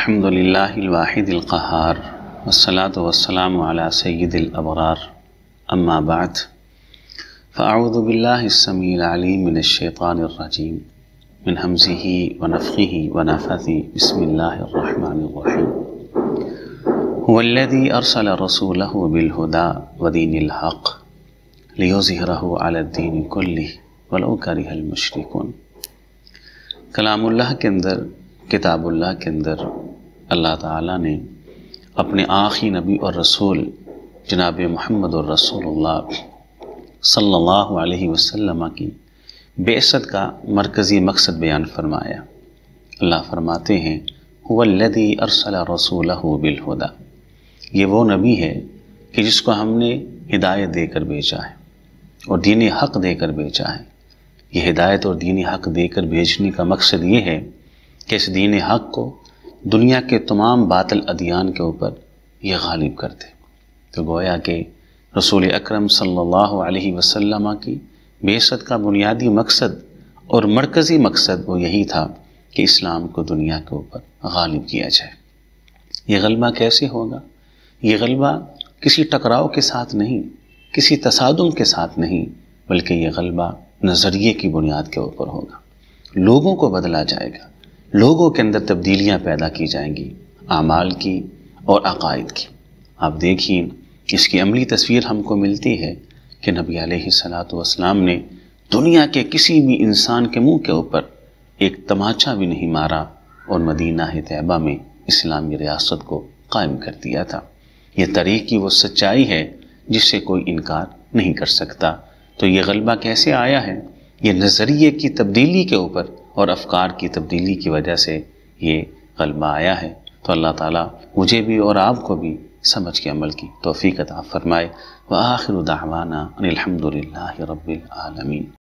الحمد للہ الواحد القہار والصلاة والسلام علی سید الابرار اما بعد فاعوذ باللہ السمیع العلیم من الشیطان الرجیم من ہمزہ ونفخہ ونفثہ بسم اللہ الرحمن الرحیم هو الذی ارسل رسولہ بالہدی ودین الحق لیظہرہ علی الدین کلہ ولو کرہ المشرکون۔ کلام اللہ کے اندر، کتاب اللہ کے اندر اللہ تعالیٰ نے اپنے آخری نبی اور رسول جناب محمد الرسول اللہ صلی اللہ علیہ وسلم کی بعثت کا مرکزی مقصد بیان فرمایا۔ اللہ فرماتے ہیں هو الذی ارسل رسولہ بالہدی، یہ وہ نبی ہے کہ جس کو ہم نے ہدایت دے کر بھیجا ہے اور دین حق دے کر بھیجا ہے۔ یہ ہدایت اور دین حق دے کر بھیجنے کا مقصد یہ ہے کہ اس دین حق کو دنیا کے تمام باطل ادیان کے اوپر یہ غالب کر دے۔ تو گویا کہ رسول اکرم صلی اللہ علیہ وسلم کی بعثت کا بنیادی مقصد اور مرکزی مقصد وہ یہی تھا کہ اسلام کو دنیا کے اوپر غالب کیا جائے۔ یہ غلبہ کیسے ہوگا؟ یہ غلبہ کسی ٹکراؤ کے ساتھ نہیں، کسی تصادم کے ساتھ نہیں، بلکہ یہ غلبہ نظریے کی بنیاد کے اوپر ہوگا۔ لوگوں کو بدلا جائے گا، لوگوں کے اندر تبدیلیاں پیدا کی جائیں گی، اعمال کی اور عقائد کی۔ آپ دیکھیے اس کی عملی تصویر ہم کو ملتی ہے کہ نبی علیہ الصلوۃ والسلام نے دنیا کے کسی بھی انسان کے منہ کے اوپر ایک تماچا بھی نہیں مارا اور مدینہ طیبہ میں اسلامی ریاست کو قائم کر دیا تھا۔ یہ طریق کی وہ سچائی ہے جس سے کوئی انکار نہیں کر سکتا۔ تو یہ غلبہ کیسے آیا ہے؟ یہ نظریے کی تبدیلی کے اوپر اور افکار کی تبدیلی کی وجہ سے یہ غلبہ آیا ہے۔ تو اللہ تعالیٰ مجھے بھی اور آپ کو بھی سمجھ کے عمل کی توفیق عطا فرمائے۔ وآخر دعوانا ان الحمد للہ رب العالمین۔